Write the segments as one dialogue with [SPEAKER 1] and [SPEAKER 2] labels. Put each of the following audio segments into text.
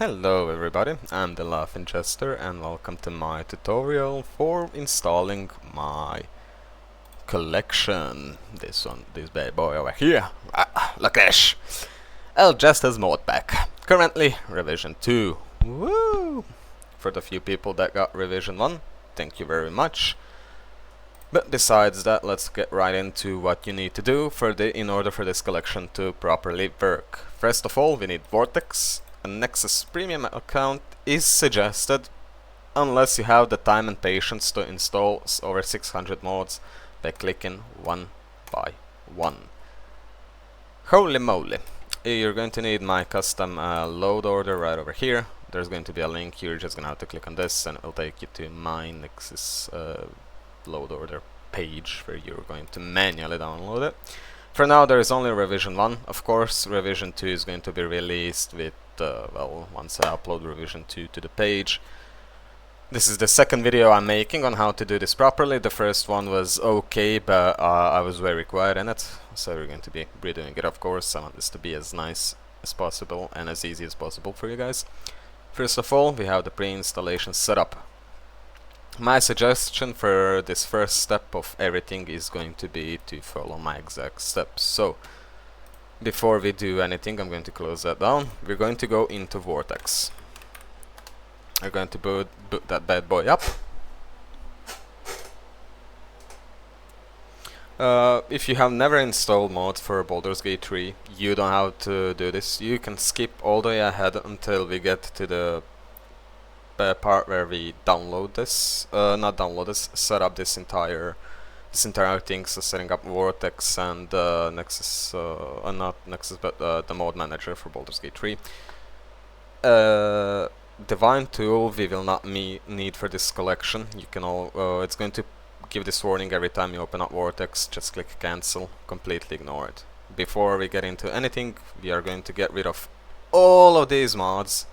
[SPEAKER 1] Hello everybody, I'm the Laughing Jester and welcome to my tutorial for installing my collection. This bad boy over here. Look at this! El Jester's mod pack. Currently revision 2. Woo! For the few people that got revision 1, thank you very much. But besides that, let's get right into what you need to do in order for this collection to properly work. First of all, we need Vortex. A Nexus Premium account is suggested unless you have the time and patience to install over 600 mods by clicking one by one. Holy moly! You're going to need my custom load order right over here. There's going to be a link, you're just gonna have to click on this and it'll take you to my Nexus load order page where you're going to manually download it. For now there is only revision 1, of course revision 2 is going to be released with, well, once I upload revision 2 to the page. This is the second video I'm making on how to do this properly. The first one was okay, but I was very quiet in it, so we're going to be redoing it of course. I want this to be as nice as possible and as easy as possible for you guys. First of all, we have the pre-installation setup. My suggestion for this first step of everything is going to be to follow my exact steps. So, before we do anything, I'm going to close that down. We're going to go into Vortex. We're going to boot that bad boy up. If you have never installed mods for Baldur's Gate 3, you don't have to do this. You can skip all the way ahead until we get to the part where we download this, not download this, set up this entire thing, so setting up Vortex and Nexus, not Nexus, but the mod manager for Baldur's Gate 3. Divine Tool we will not need for this collection. You can it's going to give this warning every time you open up Vortex. Just click cancel, completely ignore it. Before we get into anything, we are going to get rid of all of these mods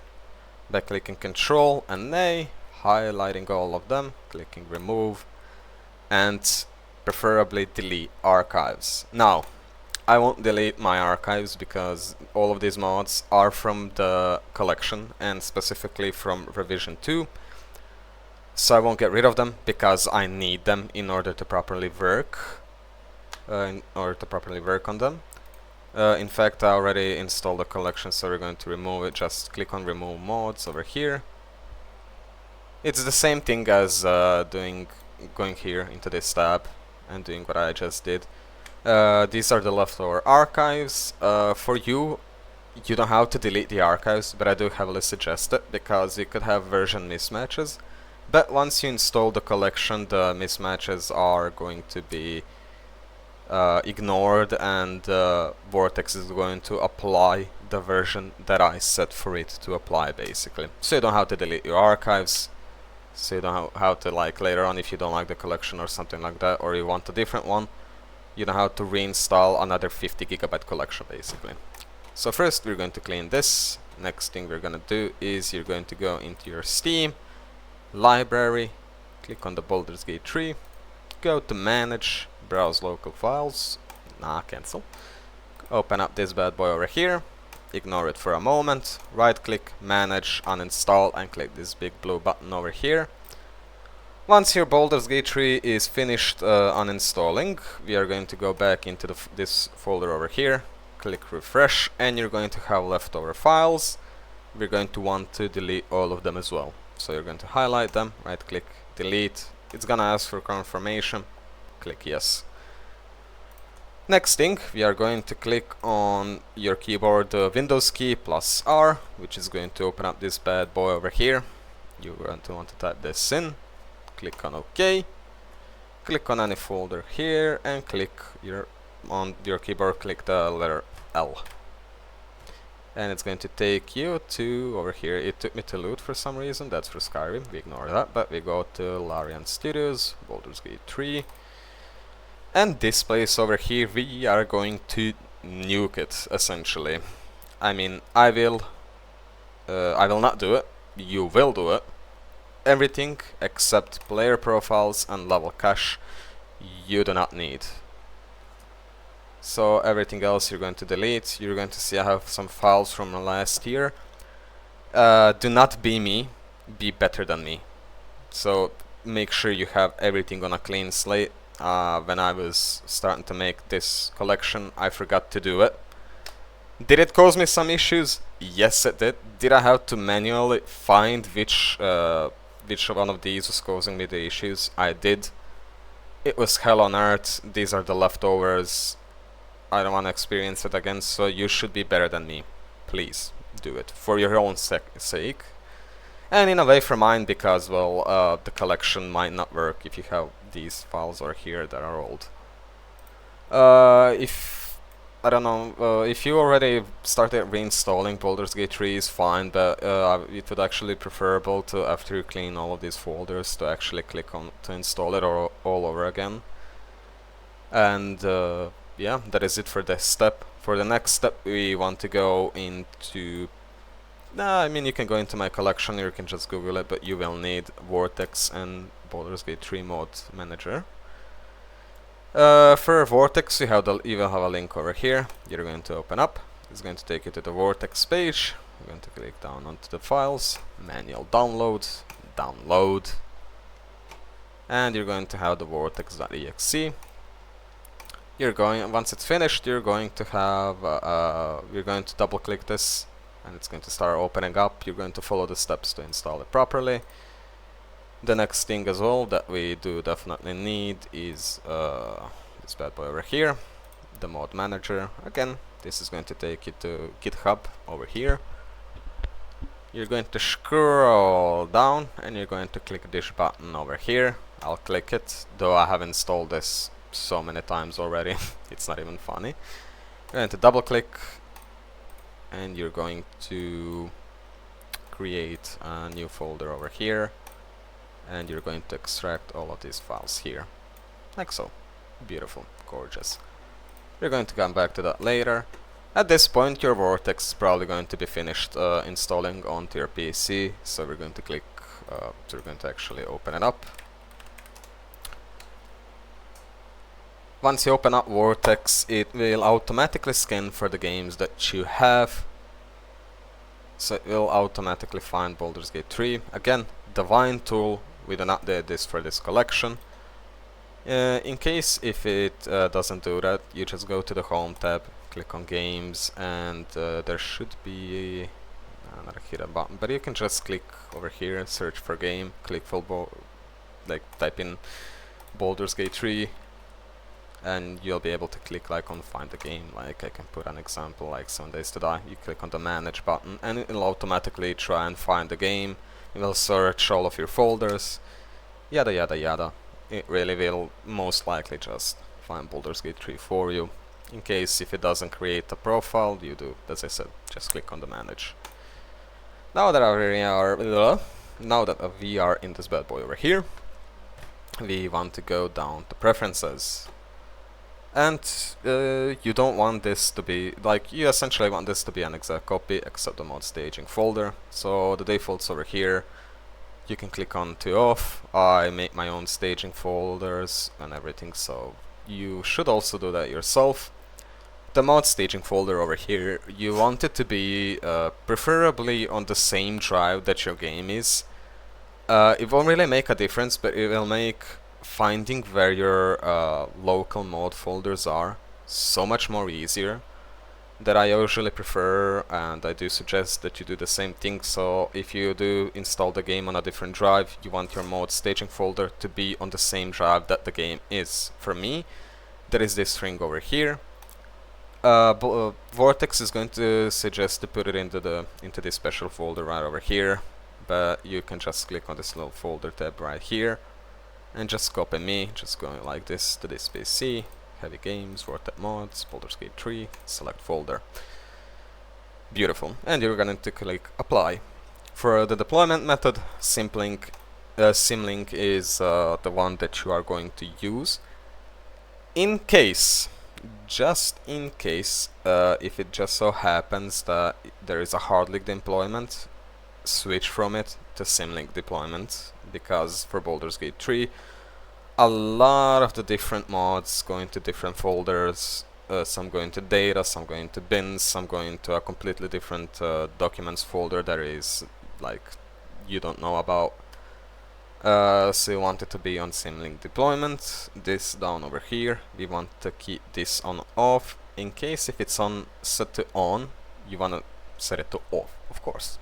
[SPEAKER 1] by clicking Control and A, highlighting all of them, clicking remove, and preferably delete archives. Now, I won't delete my archives because all of these mods are from the collection and specifically from revision 2. So I won't get rid of them because I need them in order to properly work. On them. In fact, I already installed the collection, so we're going to remove it. Just click on remove mods over here. It's the same thing as going here into this tab and doing what I just did. These are the leftover archives. For you don't have to delete the archives, but I do heavily suggest it because you could have version mismatches. But once you install the collection, the mismatches are going to be ignored, and Vortex is going to apply the version that I set for it to apply, basically. So you don't have to delete your archives, so you don't have to, like, later on, if you don't like the collection or something like that, or you want a different one, you don't have to reinstall another 50 GB collection, basically. So first we're going to clean this. Next thing we're going to do is you're going to go into your Steam library, click on the Baldur's Gate 3, go to manage, browse local files, cancel, open up this bad boy over here, ignore it for a moment, right click, manage, uninstall, and click this big blue button over here. Once your Baldur's Gate 3 is finished uninstalling, we are going to go back into this folder over here, click refresh, and you're going to have leftover files. We're going to want to delete all of them as well. So you're going to highlight them, right click, delete. It's gonna ask for confirmation, click yes. Next thing, we are going to click on your keyboard Windows key plus R, which is going to open up this bad boy over here. You're going to want to type this in, click on OK, click on any folder here, and click on your keyboard, click the letter L. And it's going to take you to over here. It took me to loot for some reason, that's for Skyrim, we ignore that, but we go to Larian Studios, Baldur's Gate 3, and this place over here we are going to nuke it, essentially. I mean, I will not do it, you will do it. Everything except player profiles and level cache you do not need. So everything else you're going to delete. You're going to see I have some files from last year. Do not be me, be better than me. So make sure you have everything on a clean slate. When I was starting to make this collection, I forgot to do it. Did it cause me some issues? Yes, it did. Did I have to manually find which one of these was causing me the issues? I did. It was hell on earth. These are the leftovers. I don't want to experience it again, so you should be better than me. Please, do it. For your own sake. And in a way for mine, because, well, the collection might not work if you have these files over here that are old. I don't know, if you already started reinstalling Baldur's Gate 3 is fine, but it would actually be preferable to, after you clean all of these folders, to actually click on to install it all over again. And yeah, that is it for this step. For the next step, we want to go into... I mean, you can go into my collection, or you can just Google it, but you will need Vortex and Baldur's Gate 3 mod manager. For Vortex, you will have a link over here. You're going to open up. It's going to take you to the Vortex page. You're going to click down onto the files, manual download, download, and you're going to have the vortex.exe. Once it's finished, you're going to have you're going to double click this, and it's going to start opening up. You're going to follow the steps to install it properly. The next thing as well that we do definitely need is this bad boy over here, the mod manager. Again, this is going to take you to GitHub over here. You're going to scroll down and you're going to click this button over here. I'll click it, though I have installed this so many times already. It's not even funny. You're going to double click and you're going to create a new folder over here. And you're going to extract all of these files here, like so. Beautiful, gorgeous. You're going to come back to that later. At this point, your Vortex is probably going to be finished installing onto your PC, so we're going to click, we're going to actually open it up. Once you open up Vortex, it will automatically scan for the games that you have. So it will automatically find Baldur's Gate 3. Again, Divine tool. We do not do this for this collection. In case if it doesn't do that, you just go to the Home tab, click on Games, and there should be another hidden button. But you can just click over here, search for game, click type in Baldur's Gate 3, and you'll be able to click like on Find the Game. Like I can put an example like 7 Days to Die. You click on the Manage button, and it will automatically try and find the game. It will search all of your folders, yada yada yada. It really will most likely just find Baldur's Gate 3 for you. In case if it doesn't create a profile, you do, as I said, just click on the Manage. Now that we are in this bad boy over here, we want to go down to Preferences. And you don't want this to be, like, you essentially want this to be an exact copy except the mod staging folder. So the defaults over here, you can click on to off. I make my own staging folders and everything, so you should also do that yourself. The mod staging folder over here, you want it to be preferably on the same drive that your game is. It won't really make a difference, but it will make finding where your local mod folders are so much more easier. That I usually prefer, and I do suggest that you do the same thing. So if you do install the game on a different drive, you want your mod staging folder to be on the same drive that the game is. For me, there is this string over here. Vortex is going to suggest to put it into this special folder right over here, but you can just click on this little folder tab right here and just copy me, just going like this to this PC, heavy games, Vortex mods, Baldur's Gate 3, select folder. Beautiful. And you're going to click apply. For the deployment method, Symlink is the one that you are going to use. In case, just in case, if it just so happens that there is a hard link deployment, switch from it to Symlink deployment, because for Baldur's Gate 3, a lot of the different mods go into different folders. some go into data, some go into bins, some go into a completely different documents folder that is like you don't know about. So you want it to be on Symlink deployment. This down over here, we want to keep this on off. In case if it's on set to on, you want to set it to off, of course.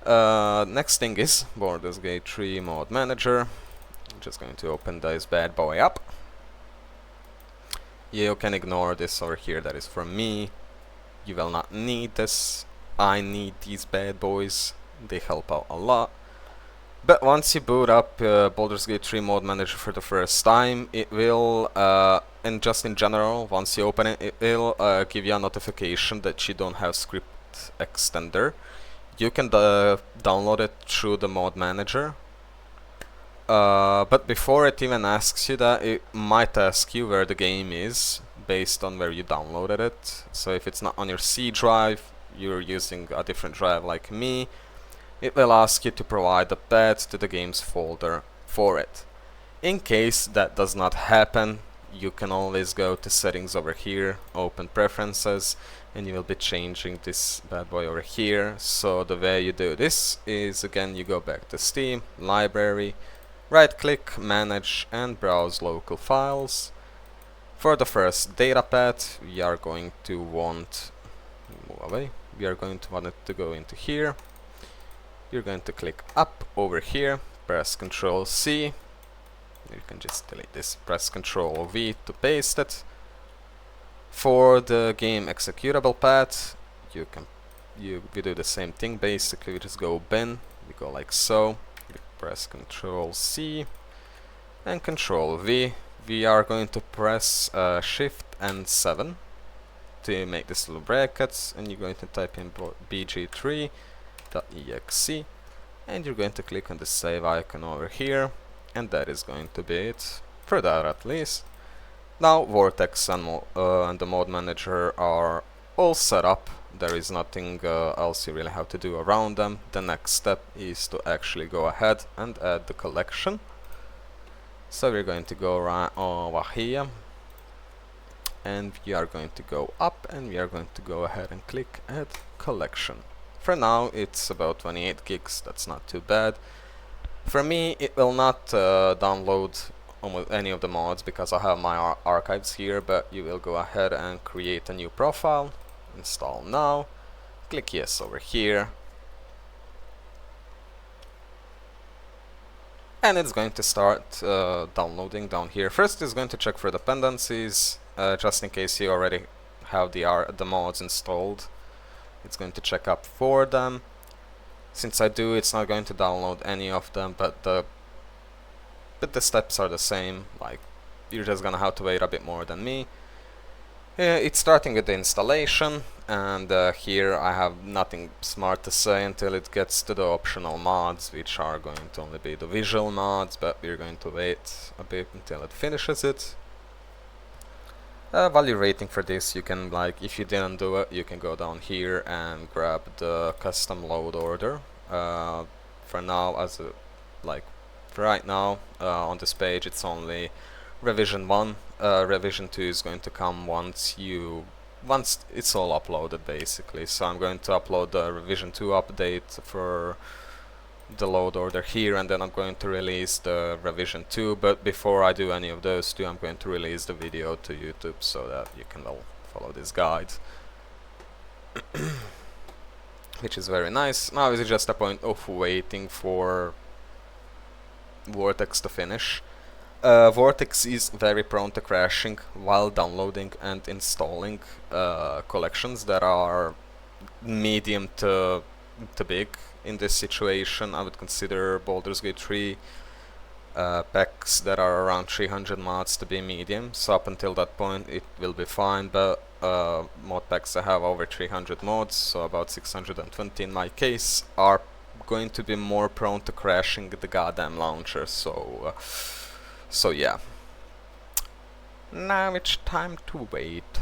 [SPEAKER 1] Next thing is bg3 mod manager. I'm just going to open this bad boy up. You can ignore this over here, that is for me. You will not need this. I need these bad boys, they help out a lot. But once you boot up bg3 mod manager for the first time, it will, and just in general, once you open it, it will give you a notification that you don't have script extender. You can download it through the mod manager. But before it even asks you that, it might ask you where the game is based on where you downloaded it. So if it's not on your C drive, you're using a different drive like me, it will ask you to provide the path to the games folder for it. In case that does not happen, you can always go to settings over here, open preferences, and you will be changing this bad boy over here. So the way you do this is, again, you go back to Steam, library, right click, manage, and browse local files. For the first data path, we are going to want, move away, we are going to want it to go into here. You're going to click up over here, press Ctrl C, you can just delete this, press Ctrl V to paste it. For the game executable path, we do the same thing basically, we just go bin, we go like so, we press Ctrl C and Ctrl V. We are going to press Shift and 7 to make this little brackets, and you're going to type in bg3.exe, and you're going to click on the save icon over here, and that is going to be it, for that at least. Now Vortex and the mod manager are all set up, there is nothing else you really have to do around them. The next step is to actually go ahead and add the collection. So we're going to go right over here, and we are going to go up, and we are going to go ahead and click add collection. For now it's about 28 gigs, that's not too bad. For me it will not download almost any of the mods because I have my archives here, but you will go ahead and create a new profile, install now, click yes over here, and it's going to start downloading down here. First it's going to check for dependencies, just in case you already have the mods installed. It's going to check up for them. Since I do, it's not going to download any of them, but the steps are the same. Like, you're just gonna have to wait a bit more than me. It's starting with the installation, and here I have nothing smart to say until it gets to the optional mods, which are going to only be the visual mods, but we're going to wait a bit until it finishes it. While you're waiting for this, you can, like, if you didn't do it, you can go down here and grab the custom load order. For now, for right now, on this page, it's only revision 1. Revision 2 is going to come once it's all uploaded, basically. So I'm going to upload the revision 2 update for the load order here, and then I'm going to release the revision 2, but before I do any of those two, I'm going to release the video to YouTube so that you can all follow this guide. Which is very nice. Now is just a point of waiting for Vortex to finish. Vortex is very prone to crashing while downloading and installing collections that are medium to big. In this situation, I would consider Baldur's Gate 3 packs that are around 300 mods to be medium, so up until that point it will be fine, but mod packs that have over 300 mods, so about 620 in my case, are going to be more prone to crashing the goddamn launcher, so yeah. Now it's time to wait.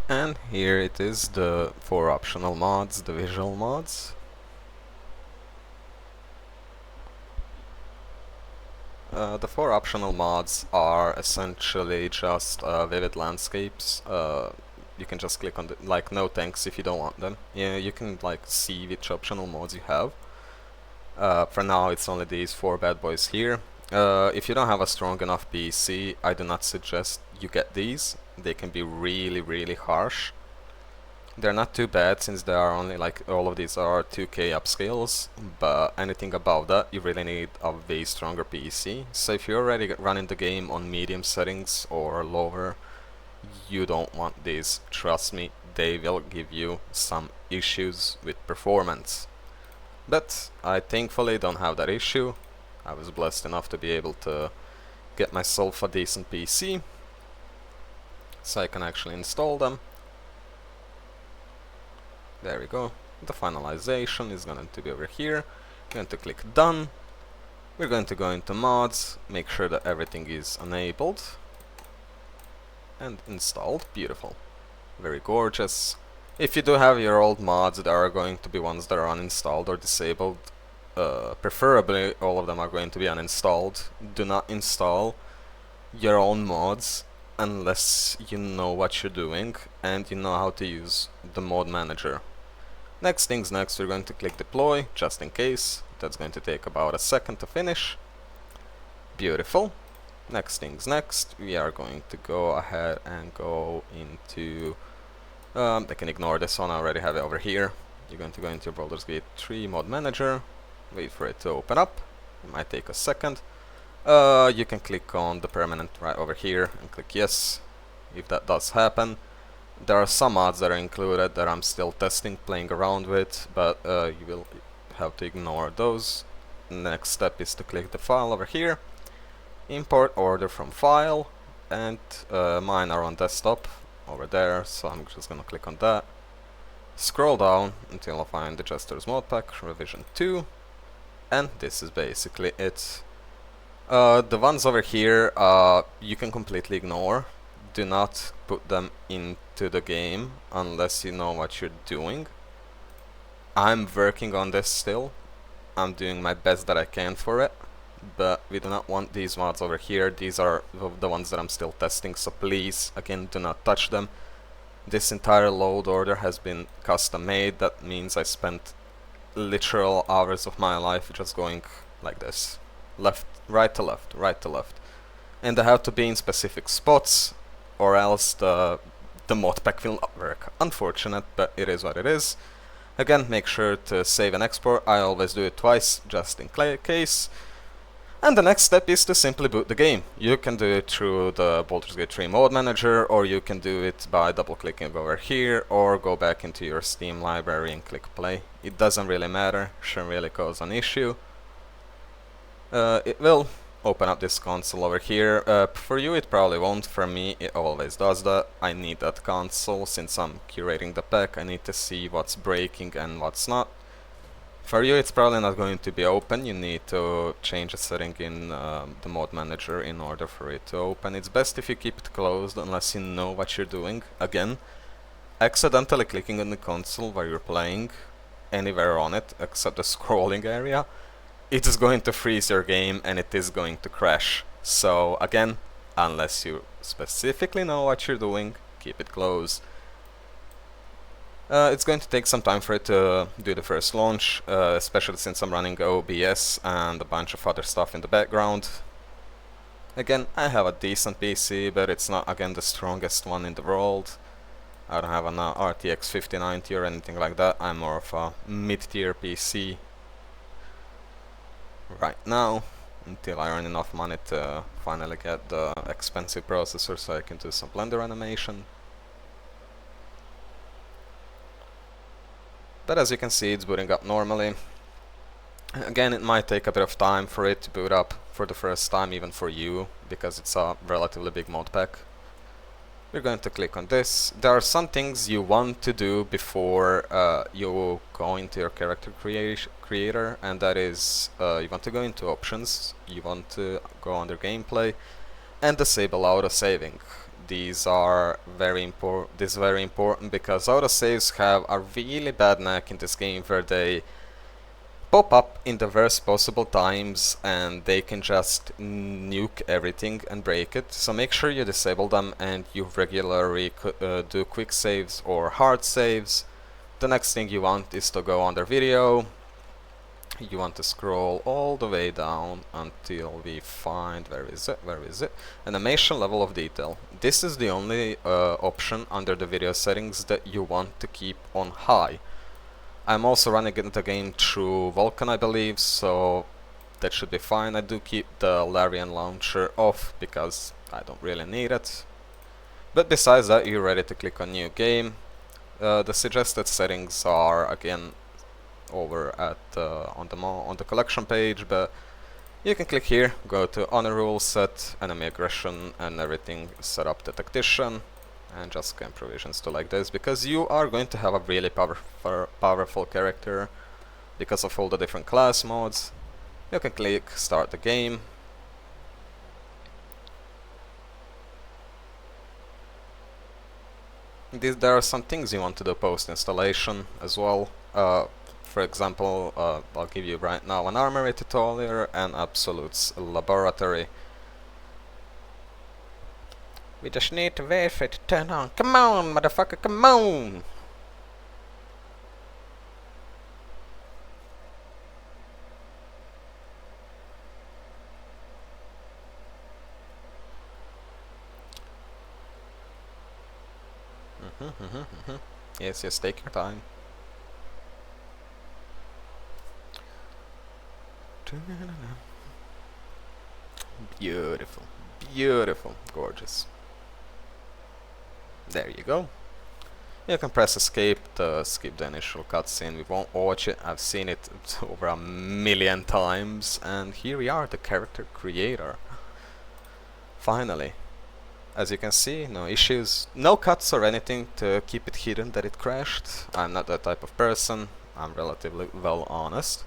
[SPEAKER 1] And here it is, the 4 optional mods, the visual mods. The 4 optional mods are essentially just vivid landscapes. You can just click on the, like, no thanks if you don't want them. Yeah, you can like see which optional mods you have. For now it's only these 4 bad boys here. If you don't have a strong enough PC, I do not suggest you get these. They can be really harsh. They're not too bad since they are only like, all of these are 2K upscales, but anything above that you really need a way stronger PC. So if you're already running the game on medium settings or lower, you don't want these. Trust me, they will give you some issues with performance. But I thankfully don't have that issue. I was blessed enough to be able to get myself a decent PC, so I can actually install them. There we go. The finalization is going to be over here. We're going to click done. We're going to go into mods, make sure that everything is enabled and installed. Beautiful. Very gorgeous. If you do have your old mods, there are going to be ones that are uninstalled or disabled. Preferably all of them are going to be uninstalled. Do not install your own mods unless you know what you're doing and you know how to use the mod manager. Next things next, we're going to click deploy just in case. That's going to take about a second to finish. Beautiful. Next things next, we are going to go ahead and go into I can ignore this one, I already have it over here. You're going to go into your Baldur's Gate 3 mod manager, wait for it to open up. It might take a second. You can click on the permanent right over here and click yes, if that does happen. There are some mods that are included that I'm still testing, playing around with, but you will have to ignore those. Next step is to click the file over here, import order from file, and mine are on desktop over there, so I'm just gonna click on that. Scroll down until I find the Jester's Modpack revision 2, and this is basically it. The ones over here you can completely ignore. Do not put them into the game unless you know what you're doing. I'm working on this still. I'm doing my best that I can for it, but we do not want these mods over here. These are the ones that I'm still testing, so please, again, do not touch them. This entire load order has been custom made. That means I spent literal hours of my life just going like this. Left, right to left, right to left. And they have to be in specific spots, or else the modpack will not work. Unfortunate, but it is what it is. Again, make sure to save and export. I always do it twice, just in case. And the next step is to simply boot the game. You can do it through the Baldur's Gate 3 mod manager, or you can do it by double-clicking over here, or go back into your Steam library and click play. It doesn't really matter, shouldn't really cause an issue. It will open up this console over here. For you it probably won't, for me it always does that. I need that console since I'm curating the pack. I need to see what's breaking and what's not. For you it's probably not going to be open. You need to change a setting in the mod manager in order for it to open. It's best if you keep it closed unless you know what you're doing. Again, accidentally clicking on the console while you're playing anywhere on it except the scrolling area, it is going to freeze your game and it is going to crash. So again, unless you specifically know what you're doing, keep it closed. It's going to take some time for it to do the first launch, especially since I'm running OBS and a bunch of other stuff in the background. Again, I have a decent PC, but it's not, again, the strongest one in the world. I don't have an RTX 5090 or anything like that. I'm more of a mid-tier PC right now, until I earn enough money to finally get the expensive processor so I can do some Blender animation. But as you can see, it's booting up normally. Again, it might take a bit of time for it to boot up for the first time, even for you, because it's a relatively big mod pack. We're going to click on this. There are some things you want to do before you go into your character creator, and that is you want to go into options, you want to go under gameplay, and disable auto-saving. These are very important. This is very important because autosaves have a really bad knack in this game where they pop up in the worst possible times, and they can just nuke everything and break it. So make sure you disable them and you regularly do quick saves or hard saves. The next thing you want is to go under video. You want to scroll all the way down until we find, where is it, animation level of detail. This is the only option under the video settings that you want to keep on high. I'm also running the game through Vulkan, I believe, so that should be fine. I do keep the Larian launcher off because I don't really need it. But besides that, you're ready to click on new game. The suggested settings are again over at on the collection page, but you can click here, go to honor rule set, enemy aggression and everything, set up the tactician, and just scan provisions to like this, because you are going to have a really powerful character because of all the different class modes. You can click start the game. There are some things you want to do post installation as well. For example, I'll give you right now an armory tutorial and Absolute's laboratory. We just need to wait for it to turn on. Come on, motherfucker, come on! Yes, yes, take your time. Beautiful, beautiful, gorgeous. There you go. You can press escape to skip the initial cutscene. We won't watch it, I've seen it over 1,000,000 times, and here we are, the character creator. Finally. As you can see, no issues, no cuts or anything to keep it hidden that it crashed. I'm not that type of person, I'm relatively well honest.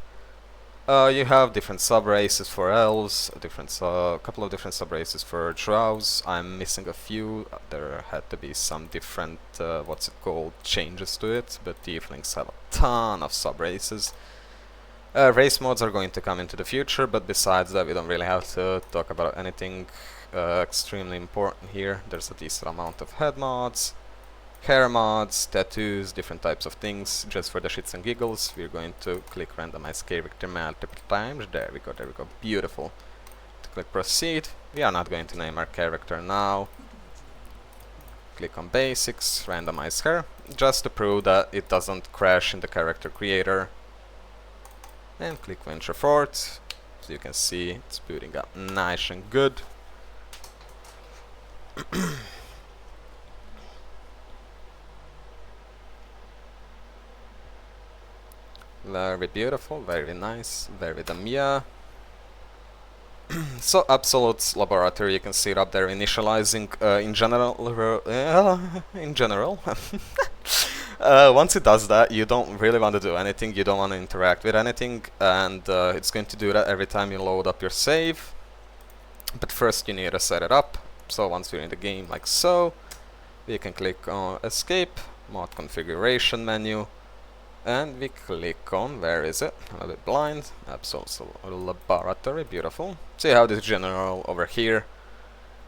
[SPEAKER 1] You have different sub-races for elves, a couple of different sub-races for drows. I'm missing a few. There had to be some different, changes to it, but tieflings have a ton of sub-races. Race modes are going to come into the future, but besides that we don't really have to talk about anything extremely important here. There's a decent amount of head mods, hair mods, tattoos, different types of things. Just for the shits and giggles, we're going to click randomize character multiple times. There we go, beautiful. To click proceed, we are not going to name our character now. Click on basics, randomize her, just to prove that it doesn't crash in the character creator. And click venture forth, so you can see it's booting up nice and good. Very beautiful, very nice, very damn. So Absolute's laboratory, you can see it up there initializing in general. Once it does that, you don't really want to do anything, you don't want to interact with anything, and it's going to do that every time you load up your save. But first you need to set it up. So once you're in the game like so, we can click on escape, mod configuration menu, and we click on, where is it? I'm a bit blind. Absolute laboratory, beautiful. So you have this general over here.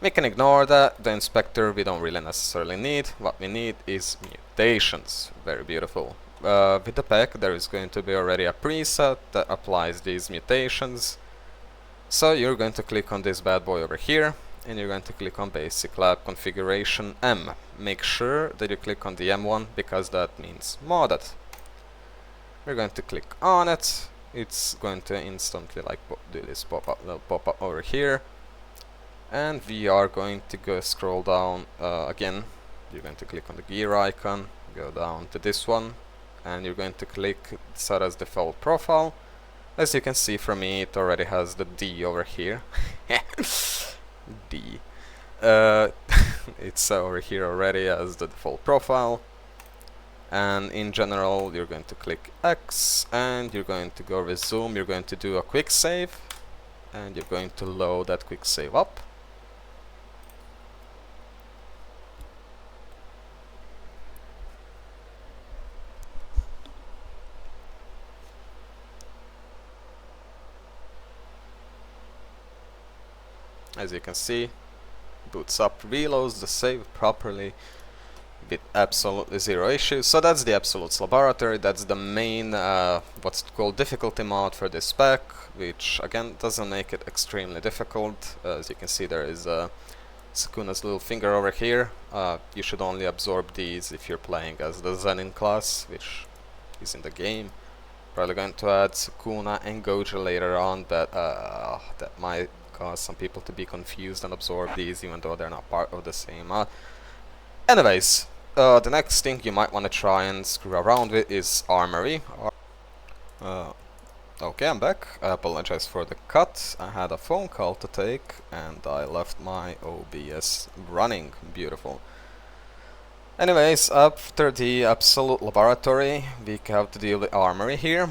[SPEAKER 1] We can ignore that. The inspector we don't really necessarily need. What we need is mutations. Very beautiful. With the pack there is going to be already a preset that applies these mutations. So you're going to click on this bad boy over here, and you're going to click on basic lab configuration M. Make sure that you click on the M one, because that means modded. We're going to click on it. It's going to instantly like do this little pop up over here, and we are going to go scroll down again. You're going to click on the gear icon, go down to this one, and you're going to click set as default profile. As you can see from me, it already has the D over here. D. It's over here already as the default profile. And in general, you're going to click X, and you're going to go resume. You're going to do a quick save, and you're going to load that quick save up. As you can see, boots up, reloads the save properly with absolutely zero issues. So that's the Absolute's Laboratory. That's the main what's called difficulty mod for this pack, which again doesn't make it extremely difficult. As you can see, there is Sukuna's little finger over here. You should only absorb these if you're playing as the Zenin class, which is in the game. Probably going to add Sukuna and Gojo later on, but that might cause some people to be confused and absorb these even though they're not part of the same mod. Anyways, the next thing you might want to try and screw around with is Armory. Okay, I'm back. I apologize for the cut. I had a phone call to take and I left my OBS running. Beautiful. Anyways, after the Absolute Laboratory, we have to deal with Armory here.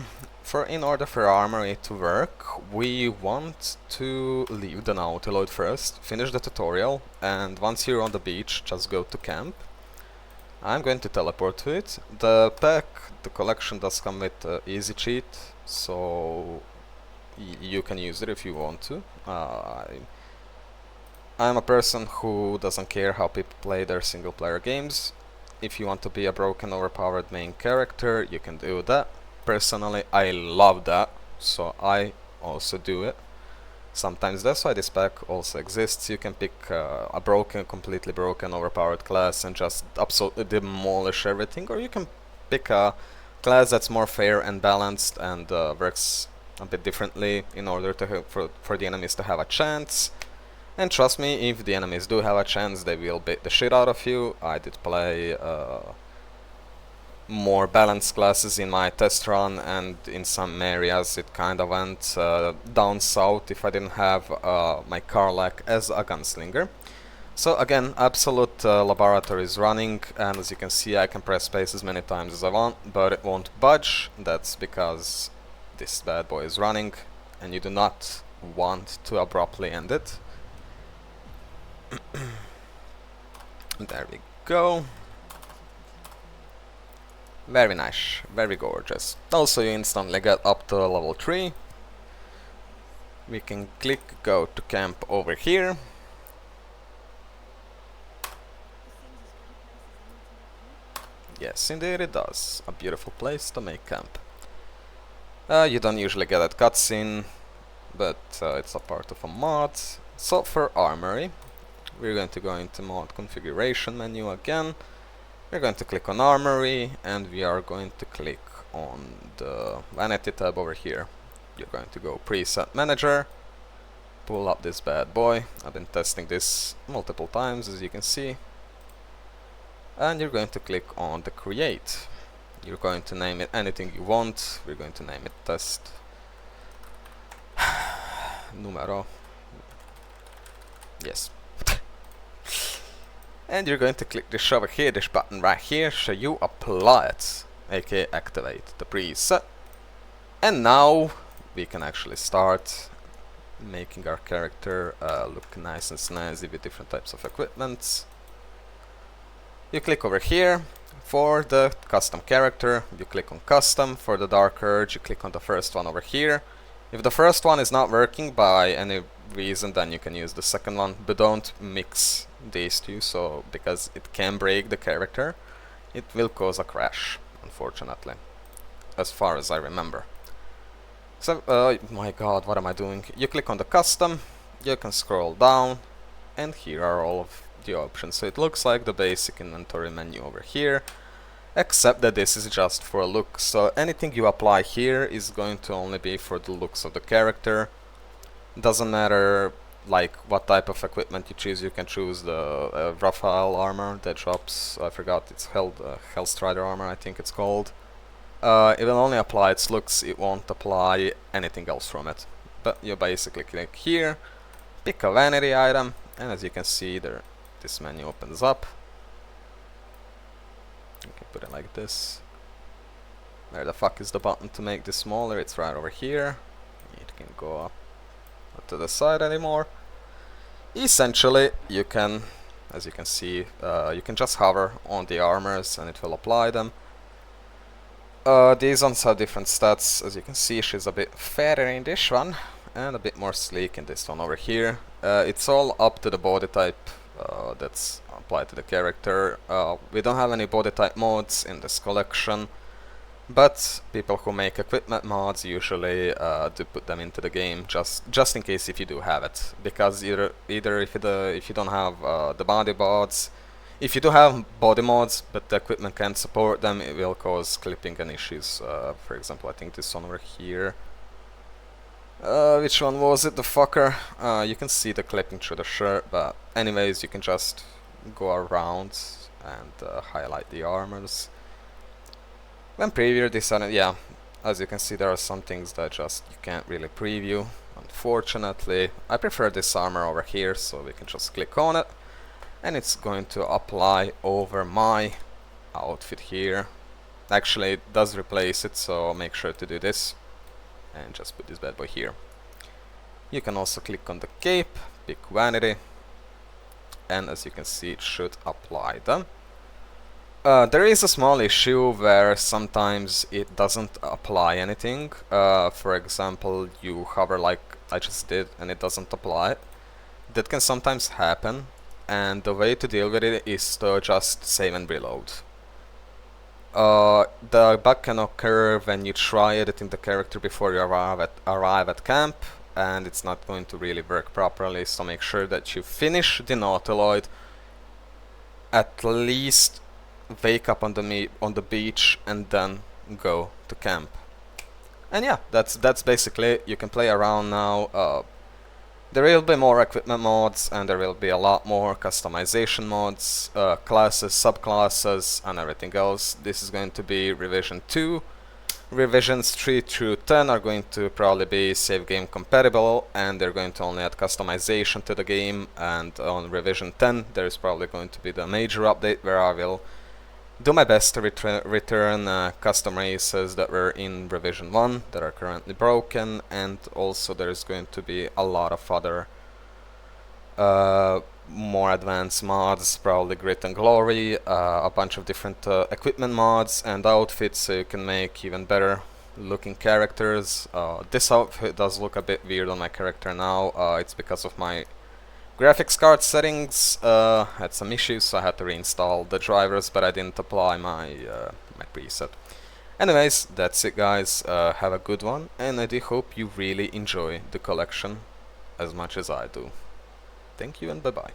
[SPEAKER 1] In order for Armory to work, we want to leave the Nautiloid first, finish the tutorial, and once you're on the beach, just go to camp. I'm going to teleport to it. The pack, the collection does come with easy cheat, so you can use it if you want to. I'm a person who doesn't care how people play their single player games. If you want to be a broken, overpowered main character, you can do that. Personally, I love that, so I also do it. Sometimes that's why this pack also exists. You can pick a broken, completely broken, overpowered class and just absolutely demolish everything, or you can pick a class that's more fair and balanced and works a bit differently in order to for the enemies to have a chance. And trust me, if the enemies do have a chance, they will beat the shit out of you. I did play more balanced classes in my test run, and in some areas it kind of went down south if I didn't have my Karlak as a gunslinger. So again, Absolute Laboratory is running, and as you can see I can press space as many times as I want, but it won't budge. That's because this bad boy is running, and you do not want to abruptly end it. There we go. Very nice, very gorgeous. Also, you instantly get up to level 3. We can click go to camp over here. Yes, indeed it does. A beautiful place to make camp. You don't usually get that cutscene, but it's a part of a mod. So for Armory, we're going to go into mod configuration menu again. We're going to click on Armory, and we are going to click on the Vanity tab over here. You're going to go Preset Manager, pull up this bad boy. I've been testing this multiple times, as you can see. And you're going to click on the Create. You're going to name it anything you want. We're going to name it Test Numero. Yes. And you're going to click this over here, this button right here, so you apply it, aka activate the preset. And now we can actually start making our character look nice and snazzy with different types of equipment. You click over here for the custom character, you click on custom. For the Dark Urge, you click on the first one over here. If the first one is not working by any reason, then you can use the second one, but don't mix these two, so because it can break the character, it will cause a crash, unfortunately, as far as I remember. So, my god, what am I doing? You click on the custom, you can scroll down, and here are all of the options. So it looks like the basic inventory menu over here, except that this is just for a look. So anything you apply here is going to only be for the looks of the character. Doesn't matter like what type of equipment you choose. You can choose the Raphael armor that drops, I forgot, it's Hellstrider armor, I think it's called. It will only apply its looks, it won't apply anything else from it. But you basically click here, pick a vanity item, and as you can see there, this menu opens up. You can put it like this. Where the fuck is the button to make this smaller? It's right over here. It can go up, not to the side anymore. Essentially, you can, as you can see, you can just hover on the armors and it will apply them. These ones have different stats. As you can see, she's a bit fairer in this one, and a bit more sleek in this one over here. It's all up to the body type that's applied to the character. We don't have any body type mods in this collection, but people who make equipment mods usually do put them into the game just in case if you do have it, because either if you don't have the body mods, if you do have body mods but the equipment can't support them, it will cause clipping and issues. For example, I think this one over here. Which one was it? The fucker. You can see the clipping through the shirt, but anyways, you can just go around and highlight the armors. When preview this, yeah, as you can see, there are some things that just you can't really preview, unfortunately. I prefer this armor over here, so we can just click on it, and it's going to apply over my outfit here. Actually, it does replace it, so make sure to do this, and just put this bad boy here. You can also click on the cape, pick vanity, and as you can see, it should apply them. There is a small issue where sometimes it doesn't apply anything. For example, you hover like I just did and it doesn't apply. That can sometimes happen, and the way to deal with it is to just save and reload. The bug can occur when you try editing the character before you arrive at camp, and it's not going to really work properly, so make sure that you finish the Nautiloid, at least wake up on the beach, and then go to camp. And yeah, that's basically it. You can play around now. There will be more equipment mods, and there will be a lot more customization mods, classes, subclasses, and everything else. This is going to be revision 2. Revisions 3 through 10 are going to probably be save game compatible, and they're going to only add customization to the game. And on revision 10 there is probably going to be the major update where I will do my best to return custom races that were in revision 1 that are currently broken, and also there's going to be a lot of other more advanced mods, probably Grit and Glory, a bunch of different equipment mods and outfits, so you can make even better looking characters. This outfit does look a bit weird on my character now. It's because of my graphics card settings. Had some issues, so I had to reinstall the drivers, but I didn't apply my my preset. Anyways, that's it guys. Have a good one, and I do hope you really enjoy the collection as much as I do. Thank you and bye bye.